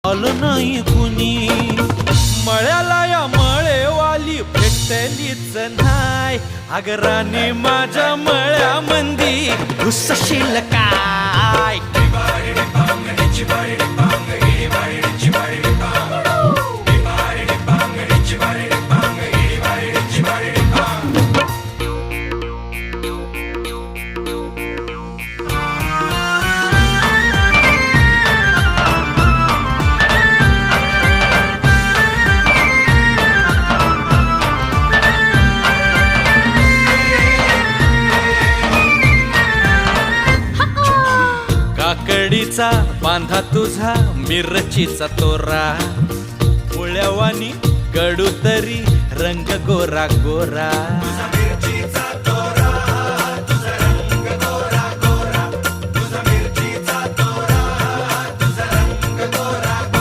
आलं नाही कुणी. मळ्याला या मळेवाली भेटलीच नाय. अग राणी माझ्या मळ्यामंदी घुसशील काय. काकडीचा बांधा तुझा मिरचीचा तोरा. मुळ्यावानी कडू तरी रंग गोरा गोरा.